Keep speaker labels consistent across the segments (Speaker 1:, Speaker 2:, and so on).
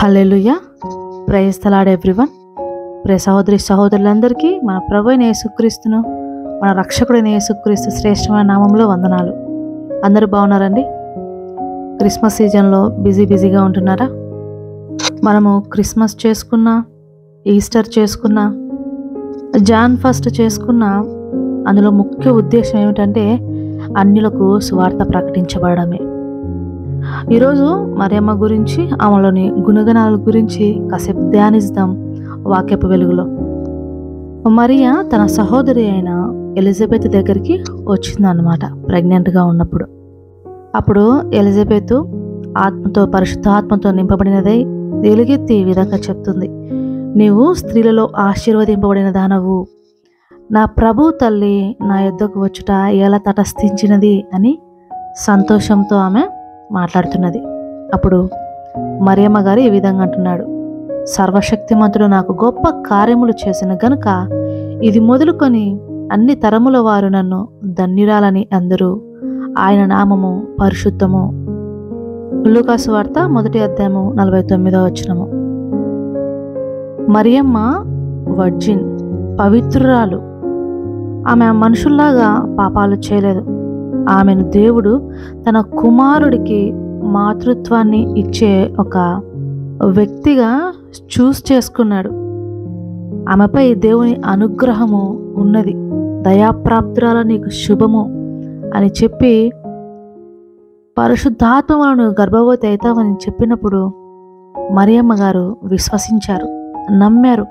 Speaker 1: Hallelujah. Praise the lord everyone. ప్రియ సహోదరి సహోదరులందరికీ మన ప్రభు అయిన యేసుక్రీస్తును, మన రక్షకుడైన యేసుక్రీస్తు శ్రేష్టమైన నామంలో వందనాలు. అందరూ బాగున్నారండి? క్రిస్మస్ సీజన్లో బిజీగా ఉంటున్నారా? మనము క్రిస్మస్ చేసుకున్నా, ఈస్టర్ చేసుకున్నా, జాన్ ఫస్ట్ చేసుకున్నా, అందులో ముఖ్య ఉద్దేశం ఏమిటంటే అన్యులకు సువార్త ప్రకటించబడమే. ఈరోజు మరియమ్మ గురించి, ఆమెలోని గుణగణాల గురించి కాసేపు ధ్యానిద్దాం వాక్యపు వెలుగులో. మరియా తన సహోదరి అయిన ఎలిజబెత్ దగ్గరికి వచ్చిందన్నమాట ప్రెగ్నెంట్గా ఉన్నప్పుడు. అప్పుడు ఎలిజబెత్ పరిశుద్ధాత్మతో నింపబడినదై ఎలుగెత్తి ఈ విధంగా చెప్తుంది, నీవు స్త్రీలలో ఆశీర్వదింపబడిన దానవు, నా ప్రభు తల్లి నా యొద్దకు వచ్చుట ఎలా తటస్థించినది అని సంతోషంతో ఆమె మాట్లాడుతున్నది. అప్పుడు మరియమ్మ గారు ఈ విధంగా అంటున్నాడు, సర్వశక్తిమంతుడు నాకు గొప్ప కార్యములు చేసిన గనుక ఇది మొదలుకొని అన్ని తరముల వారు నన్ను ధన్యురాలని అందరూ, ఆయన నామము పరిశుద్ధము. లూకాసు వార్త 1వ అధ్యాయము 49వ వచనము. మరియమ్మ వర్జిన్, పవిత్రురాలు. ఆమె మనుషుల్లాగా పాపాలు చేయలేదు. ఆమెను దేవుడు తన కుమారుడికి మాతృత్వాన్ని ఇచ్చే ఒక వ్యక్తిగా చేసుకున్నాడు. ఆమెపై దేవుని అనుగ్రహము ఉన్నది. దయాప్రాప్తురాల నీకు శుభము అని చెప్పి పరిశుద్ధాత్మ వలన గర్భవతి అవుతామని చెప్పినప్పుడు మరియమ్మ గారు విశ్వసించారు, నమ్మారు.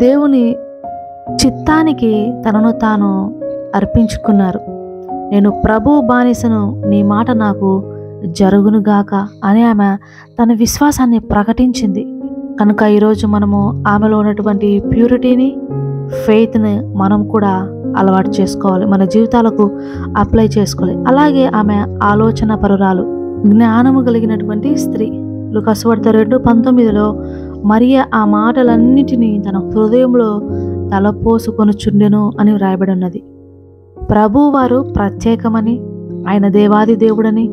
Speaker 1: దేవుని చిత్తానికి తనను తాను అర్పించుకున్నారు. నేను ప్రభు బానిసను, నీ మాట నాకు జరుగునుగాక అని ఆమె తన విశ్వాసాన్ని ప్రకటించింది. కనుక ఈరోజు మనము ఆమెలో ఉన్నటువంటి ప్యూరిటీని, ఫెయిత్ని మనం కూడా అలవాటు చేసుకోవాలి, మన జీవితాలకు అప్లై చేసుకోవాలి. అలాగే ఆమె ఆలోచన పరురాలు, జ్ఞానము కలిగినటువంటి స్త్రీ. లూకాసు వార్త 2:19లో మరియ ఆ మాటలన్నిటినీ తన హృదయంలో తలపోసుకొనుచుండెను అని వ్రాయబడి ఉన్నది. ప్రభువారు ప్రత్యేకమని, ఆయన దేవాది దేవుడని,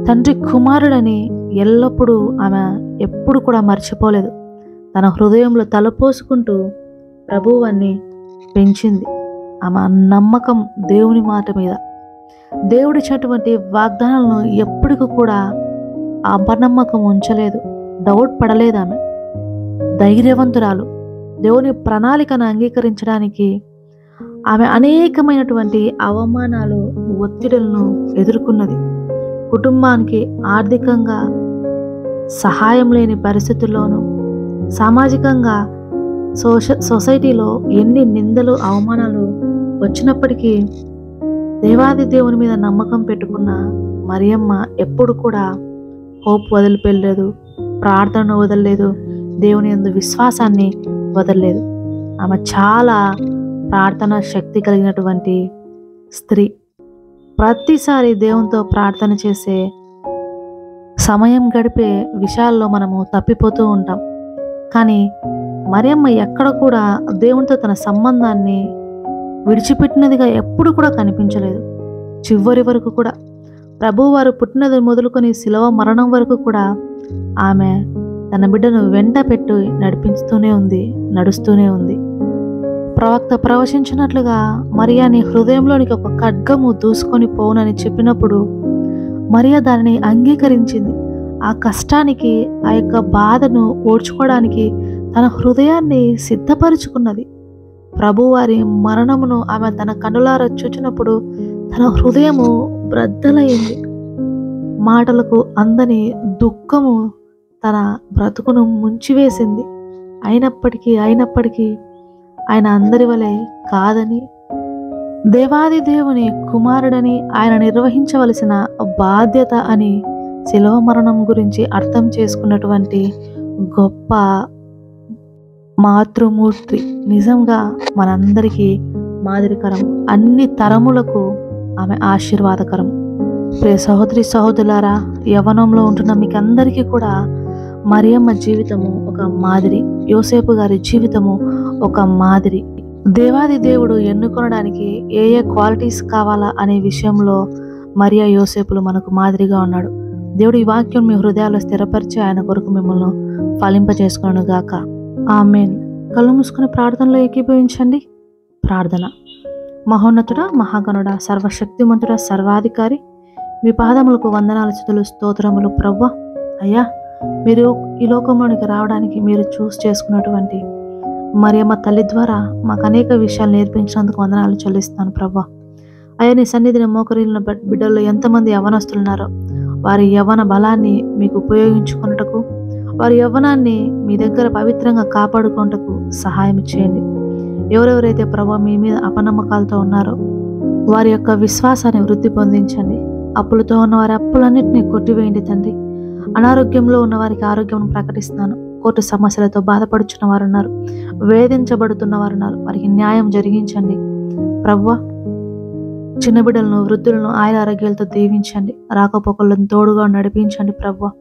Speaker 1: తండ్రి కుమారుడని ఎల్లప్పుడూ ఆమె ఎప్పుడు కూడా మర్చిపోలేదు. తన హృదయంలో తలపోసుకుంటూ ప్రభువాన్ని పెంచింది. ఆమె నమ్మకం దేవుని మాట మీద, దేవుడిచ్చినటువంటి వాగ్దానాలను ఎప్పటికీ కూడా అపనమ్మకం ఉంచలేదు, డౌట్ పడలేదు. ఆమె ధైర్యవంతురాలు. దేవుని ప్రణాళికను అంగీకరించడానికి ఆమె అనేకమైనటువంటి అవమానాలు, ఒత్తిడులను ఎదుర్కొన్నది. కుటుంబానికి ఆర్థికంగా సహాయం లేని పరిస్థితుల్లోనూ, సామాజికంగా సొసైటీలో ఎన్ని నిందలు, అవమానాలు వచ్చినప్పటికీ దేవాది దేవుని మీద నమ్మకం పెట్టుకున్న మరియమ్మ ఎప్పుడు కూడా హోప్ వదిలిపెళ్ళలేదు, ప్రార్థనను వదలలేదు, దేవుని యందు విశ్వాసాన్ని వదలలేదు. ఆమె చాలా ప్రార్థన శక్తి కలిగినటువంటి స్త్రీ. ప్రతిసారి దేవునితో ప్రార్థన చేసే సమయం గడిపే విషయాల్లో మనము తప్పిపోతూ ఉంటాం. కానీ మరియమ్మ ఎక్కడ కూడా దేవునితో తన సంబంధాన్ని విడిచిపెట్టినదిగా ఎప్పుడు కూడా కనిపించలేదు. చివరి వరకు కూడా, ప్రభువారు పుట్టినది మొదలుకొని శిలువ మరణం వరకు కూడా ఆమె తన బిడ్డను వెంట పెట్టి నడుస్తూనే ఉంది. ప్రవక్త ప్రవచించినట్లుగా మరియా నీ హృదయంలోనికి ఒక ఖడ్గము దూసుకొని పోవునని చెప్పినప్పుడు మరియా దానిని అంగీకరించింది. ఆ కష్టానికి, ఆ యొక్క బాధను ఓడ్చుకోవడానికి తన హృదయాన్ని సిద్ధపరుచుకున్నది. ప్రభువారి మరణమును ఆమె తన కన్నులారా చూచినప్పుడు తన హృదయము బ్రద్దలైంది. మాటలకు అందని దుఃఖము తన బ్రతుకును ముంచివేసింది. అయినప్పటికీ ఆయన అందరి వలె కాదని, దేవాది దేవుని కుమారుడని, ఆయన నిర్వహించవలసిన బాధ్యత అని శిలువ మరణం గురించి అర్థం చేసుకున్నటువంటి గొప్ప మాతృమూర్తి. నిజంగా మనందరికీ మాదిరికరం, అన్ని తరములకు ఆమె ఆశీర్వాదకరం. ప్రియ సహోదరి సహోదరులారా, యవ్వనంలో ఉంటున్న మీకు అందరికీ కూడా మరియమ్మ జీవితము ఒక మాదిరి, యోసేపు గారి జీవితము ఒక మాదిరి. దేవాది దేవుడు ఎన్నుకొనడానికి ఏ క్వాలిటీస్ కావాలా అనే విషయంలో మరియా యోసేపులు మనకు మాదిరిగా ఉన్నాడు. దేవుడు ఈ వాక్యం మీ హృదయాల్లో స్థిరపరిచి ఆయన కొరకు మిమ్మల్ని ఫలింపజేసుకొను గాక. ఆమేన్. కళ్ళు మూసుకుని ప్రార్థనలో ఏకీభవించండి. ప్రార్థన. మహోన్నతుడా, మహాగణుడా, సర్వశక్తిమంతుడా, సర్వాధికారి, మీ పాదములకు వందనాలు, స్తుతులు, స్తోత్రములు ప్రభువా. అయ్యా, మీరు ఈ లోకంలోనికి రావడానికి మీరు చేసుకున్నటువంటి మరియమ్మ తల్లి ద్వారా మాకు అనేక విషయాలు నేర్పించినందుకు వందనాలు చెల్లిస్తాను ప్రభువా. అయ్యా, నీ సన్నిధిని మోకరిల్లిన బిడ్డల్లో ఎంతమంది యవ్వనస్తులున్నారో వారి యవ్వన బలాన్ని మీకు ఉపయోగించుకున్నటకు, వారి యవ్వనాన్ని మీ దగ్గర పవిత్రంగా కాపాడుకుంటకు సహాయం చేయండి. ఎవరెవరైతే ప్రభువా మీ మీద అపనమ్మకాలతో ఉన్నారో వారి యొక్క విశ్వాసాన్ని వృద్ధి పొందించండి. అప్పులతో ఉన్న వారి అప్పులన్నింటినీ కొట్టివేయండి తండ్రి. అనారోగ్యంలో ఉన్న వారికి ఆరోగ్యం ప్రకటిస్తున్నాను. కోర్టు సమస్యలతో బాధపడుచున్న వారు ఉన్నారు, వేధించబడుతున్న వారు ఉన్నారు, వారికి న్యాయం జరిగించండి ప్రభువా. చిన్న బిడ్డలను, వృద్ధులను ఆయుర ఆరోగ్యాలతో దీవించండి. రాకపోకలను తోడుగా నడిపించండి ప్రభువా.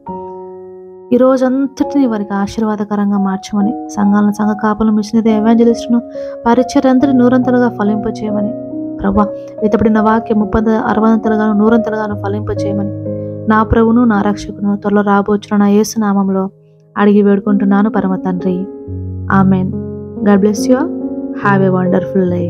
Speaker 1: ఈ రోజంతటిని వారికి ఆశీర్వాదకరంగా మార్చమని, సంఘ కాపులను, మిషనరీ, ఎవాంజలిస్టును, పరిచర్యంతటి నూరంతలుగా ఫలింపచేయమని ప్రభువా. వెతబడిన వాక్యం 30, 60 100 ఫలింపచేయమని నా ప్రభును, నా రక్షకును, త్వరలో రాబోచున్న నా యేసు నామంలో అడిగి వేడుకుంటున్నాను పరమ తండ్రి. Amen. God bless you all. Have a wonderful day.